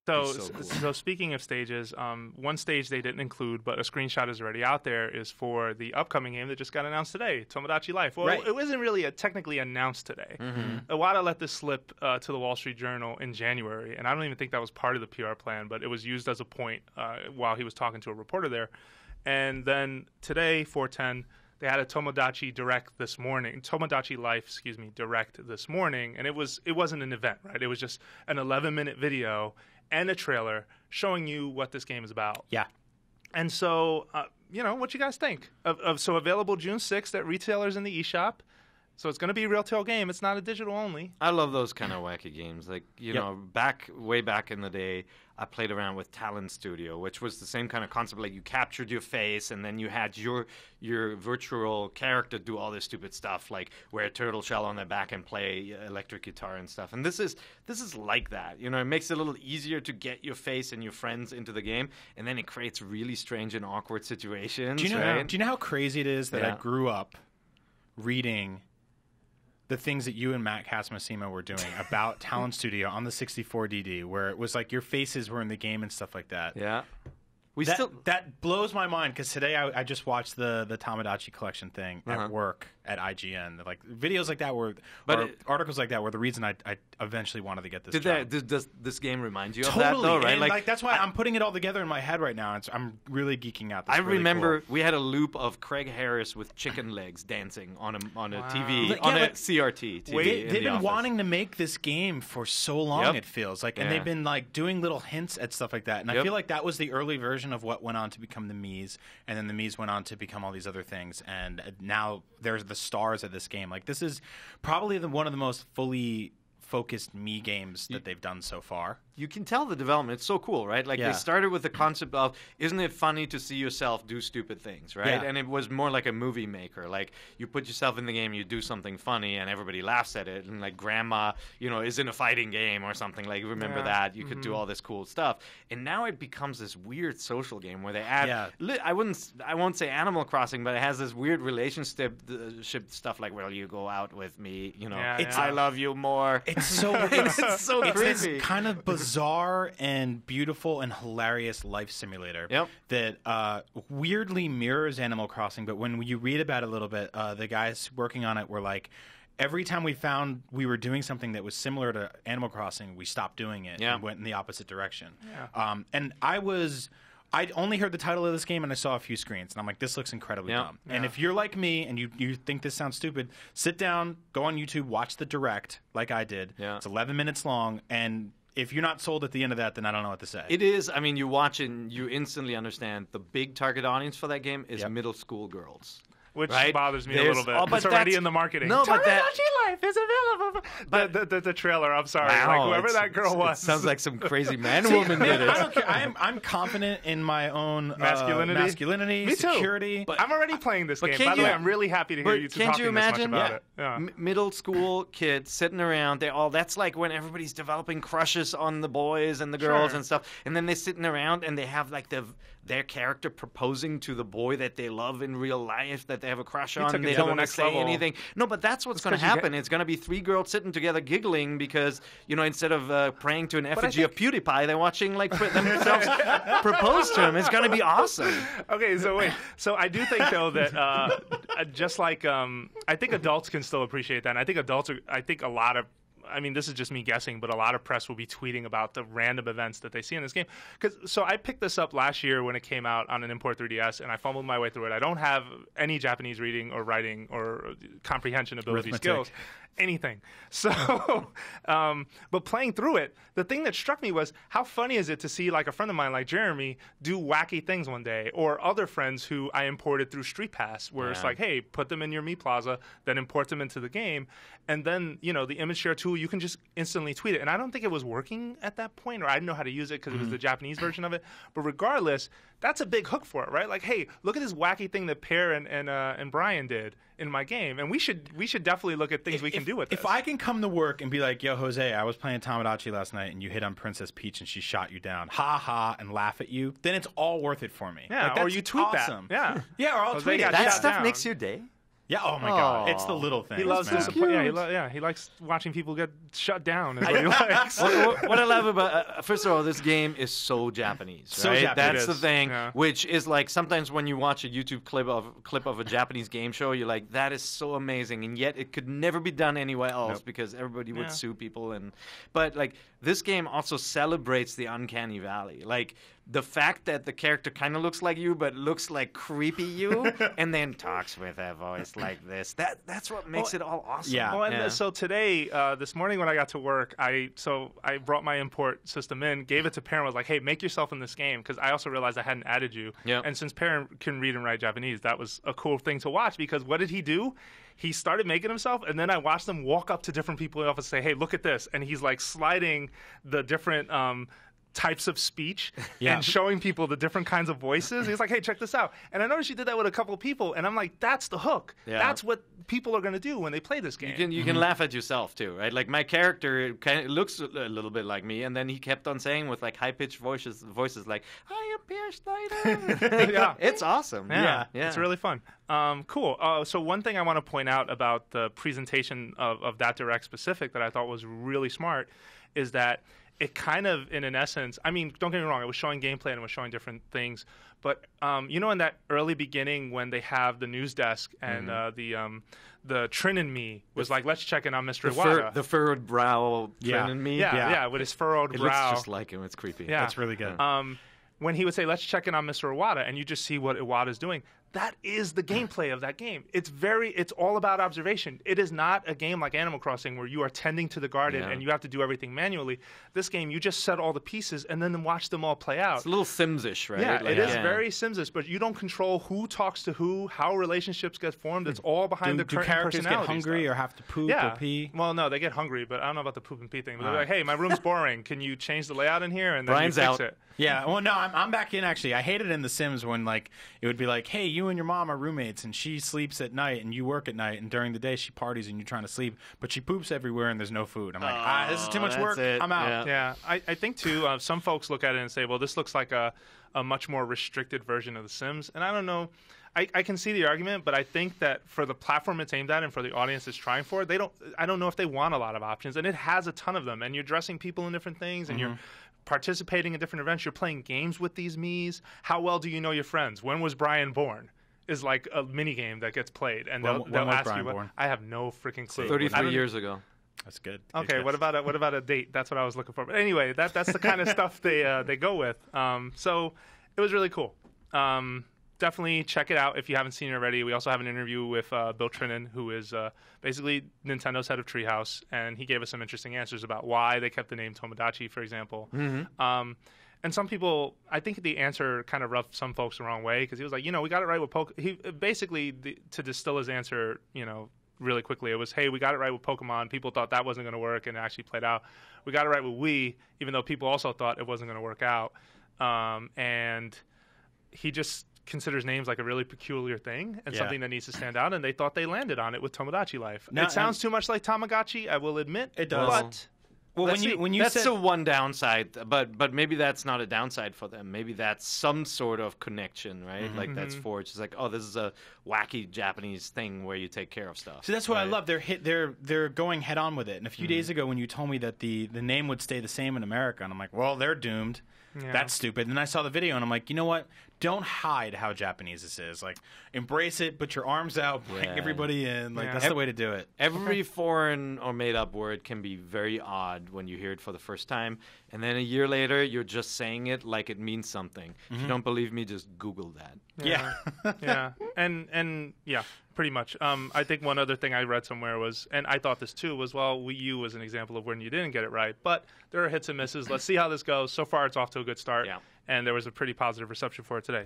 So, cool. so speaking of stages, one stage they didn't include, but a screenshot is already out there, is for the upcoming game that just got announced today, Tomodachi Life. Well, Right. it wasn't really technically announced today. Iwata let this slip to the Wall Street Journal in January, and I don't even think that was part of the PR plan, but it was used as a point while he was talking to a reporter there. And then today, 4:10, they had a Tomodachi Direct this morning. Tomodachi Life, Direct this morning, and it wasn't an event, right? It was just an 11-minute video and a trailer showing you what this game is about. Yeah. And so, what you guys think? So available June 6th at retailers in the eShop. So it's going to be a real-tail game. It's not a digital only. I love those kind of wacky games. Like, you know, way back in the day, I played around with Talent Studio, which was the same kind of concept. Like, you captured your face, and then you had your virtual character do all this stupid stuff, like wear a turtle shell on their back and play electric guitar and stuff. And this is like that. You know, it makes it a little easier to get your face and your friends into the game, and then it creates really strange and awkward situations. Do you know? Right? Do you know how crazy it is that I grew up reading the things that you and Matt Casamassima were doing about Talent Studio on the 64DD, where it was like your faces were in the game and stuff like that. Yeah. That blows my mind, because today I just watched the Tomodachi collection thing at work at IGN. Like videos like that articles like that were the reason I eventually wanted to get this job. Does this game remind you of Totally. that though, right? And like that's why I'm putting it all together in my head right now. I'm really geeking out. I remember we had a loop of Craig Harris with chicken legs dancing on a TV, on a CRT TV. They've been wanting to make this game for so long, it feels like, and they've been like doing little hints at stuff like that. And I feel like that was the early version of what went on to become the Mii's, and then the Mii's went on to become all these other things, and now there's the stars of this game. Like, this is probably one of the most fully focused Mii games that they've done so far. You can tell the development. It's so cool, right? Like, they started with the concept of, isn't it funny to see yourself do stupid things, right? Yeah. And it was more like a movie maker. Like, you put yourself in the game, you do something funny, and everybody laughs at it. And, like, grandma, is in a fighting game or something. Like, remember that? You could do all this cool stuff. And now it becomes this weird social game where they add, I won't say Animal Crossing, but it has this weird relationship stuff like, well, you go out with me, I love you more. It's so it's so creepy. It's this kind of bizarre and beautiful and hilarious life simulator that weirdly mirrors Animal Crossing. But when you read about it a little bit, the guys working on it were like, every time we found we were doing something that was similar to Animal Crossing, we stopped doing it and went in the opposite direction. And I'd only heard the title of this game, and I saw a few screens, and I'm like, this looks incredibly dumb. And if you're like me and you think this sounds stupid, sit down, go on YouTube, watch the Direct like I did. It's 11 minutes long, and if you're not sold at the end of that, then I don't know what to say. It is. I mean, you watch it and you instantly understand the big target audience for that game is middle school girls. Which bothers me a little bit. It's already in the marketing. No, but Tomodachi Life is available. But the trailer, I'm sorry. Wow, like, whoever that girl was. It sounds like some crazy man-woman did it. I don't care. I'm confident in my own masculinity, me too. security. But I'm already playing this game. By the way, I'm really happy to hear you two talking this much about it. Yeah. Middle school kids sitting around, that's like when everybody's developing crushes on the boys and the girls and stuff, and then they're sitting around and they have like their character proposing to the boy that they love in real life, that they have a crush on, and they don't want to say anything. No, but that's what's going to happen. It's going to be three girls sitting together giggling because, instead of praying to an effigy of PewDiePie, they're watching like themselves propose to him. It's going to be awesome. Okay, so wait. So I do think, though, that just like I think adults can still appreciate that. And I think a lot of, this is just me guessing, but a lot of press will be tweeting about the random events that they see in this game. So I picked this up last year when it came out on an import 3DS, and I fumbled my way through it. I don't have any Japanese reading or writing or comprehension ability skills. Anything. So, but playing through it, the thing that struck me was how funny is it to see like a friend of mine like Jeremy do wacky things one day, or other friends who I imported through Street Pass, where it's like, hey, put them in your Mii Plaza, then import them into the game, and then the image share tool, you can just instantly tweet it. And I don't think it was working at that point, or I didn't know how to use it because it was the Japanese version of it. But regardless, that's a big hook for it, right? Like, hey, look at this wacky thing that Pear and Brian did in my game, and we should definitely look at things we can do with this. If I can come to work and be like, yo, Jose, I was playing Tomodachi last night, and you hit on Princess Peach, and she shot you down, ha ha, and laugh at you, then it's all worth it for me. Yeah, like, or you tweet awesome. that. Yeah, or I'll tweet it. That stuff makes your day. Yeah. Oh my God. It's the little things. He loves man. disappointment. He likes watching people get shut down. Is what he likes. What I love about first of all, this game is so Japanese. So Right? Japanese. That's the thing. Yeah. Which is like sometimes when you watch a YouTube clip of a Japanese game show, you're like, that is so amazing, and yet it could never be done anywhere else because everybody would sue people. But like this game also celebrates the uncanny valley. Like the fact that the character kind of looks like you, but looks like creepy you, and then talks with a voice like this. That's what makes it all awesome. Yeah. Well, and so today, this morning when I got to work, I brought my import system in, gave it to Perrin, was like, hey, make yourself in this game, because I also realized I hadn't added you. Yep. And since Perrin can read and write Japanese, that was a cool thing to watch, because what did he do? He started making himself, and then I watched him walk up to different people in the office and say, hey, look at this. And he's like sliding the different types of speech and showing people the different kinds of voices. He's like, hey, check this out. And I noticed you did that with a couple of people, and I'm like, that's the hook. Yeah. That's what people are going to do when they play this game. You can laugh at yourself too, right? Like my character kind of looks a little bit like me, and then he kept on saying with like high pitched voices like, "I am Pierre Schneider." Yeah. It's awesome. Yeah, it's really fun. Cool. So one thing I want to point out about the presentation of that Direct specific that I thought was really smart is that it kind of, in an essence, I mean, don't get me wrong, it was showing gameplay and it was showing different things, but you know, in that early beginning when they have the news desk and the Trin and me was like, let's check in on Mr. Iwata. The furrowed brow Trin and me. Yeah, with his furrowed brow. It looks just like him. It's creepy. Yeah. That's really good. When he would say, let's check in on Mr. Iwata, and you just see what Iwata's doing, that is the gameplay of that game. It's all about observation. It is not a game like Animal Crossing where you are tending to the garden and you have to do everything manually. This game, you just set all the pieces and then watch them all play out. It's a little Sims-ish, right? Yeah, like, it is very Sims-ish, but you don't control who talks to who, how relationships get formed. It's all behind the curtain. Do characters get personality hungry stuff. or have to poop or pee? Well, no, they get hungry, but I don't know about the poop and pee thing. But they're like, hey, my room's boring. Can you change the layout in here? And then Brian's you fix out. it. Yeah, well, no, I'm back in, actually. I hated in The Sims when, like, it would be like, hey, you and your mom are roommates, and she sleeps at night, and you work at night, and during the day she parties, and you're trying to sleep, but she poops everywhere, and there's no food. I'm like, this is too much work. I'm out. Yeah, I think, too, some folks look at it and say, well, this looks like a much more restricted version of The Sims, and I don't know. I can see the argument, but I think that for the platform it's aimed at and for the audience it's trying for, I don't know if they want a lot of options, and it has a ton of them, and you're dressing people in different things, and you're participating in different events. You're playing games with these Miis. How well do you know your friends? When was Brian born? Is like a mini game that gets played, and they'll ask Brian you. Born? I have no freaking clue. 33 years ago. That's good. Okay, what about a date? That's what I was looking for. But anyway, that's the kind of stuff they go with. So it was really cool. Definitely check it out if you haven't seen it already. We also have an interview with Bill Trinan, who is basically Nintendo's head of Treehouse, and he gave us some interesting answers about why they kept the name Tomodachi, for example. And some people, I think the answer kind of rubbed some folks the wrong way, because he was like, we got it right with Pokemon. To distill his answer, really quickly, it was, hey, we got it right with Pokemon. People thought that wasn't going to work, and it actually played out. We got it right with Wii, even though people also thought it wasn't going to work out. And he just considers names like a really peculiar thing and something that needs to stand out, and they thought they landed on it with Tomodachi Life. It sounds too much like Tamagotchi, I will admit. It does. But when you that's said, the one downside, but maybe that's not a downside for them. Maybe that's some sort of connection, right? Like that's forged. It's like, oh, this is a wacky Japanese thing where you take care of stuff. So that's what I love. They're going head on with it. And a few days ago, when you told me that the name would stay the same in America, and I'm like, well, they're doomed. Yeah. That's stupid. And then I saw the video, and I'm like, you know what? Don't hide how Japanese this is. Like, embrace it, put your arms out, bring everybody in. Like, that's the way to do it. Every foreign or made-up word can be very odd when you hear it for the first time. And then a year later, you're just saying it like it means something. If you don't believe me, just Google that. Yeah. Yeah. And yeah, pretty much. I think one other thing I read somewhere was, and I thought this too, was, well, Wii U was an example of when you didn't get it right. But there are hits and misses. Let's see how this goes. So far, it's off to a good start. Yeah. And there was a pretty positive reception for it today.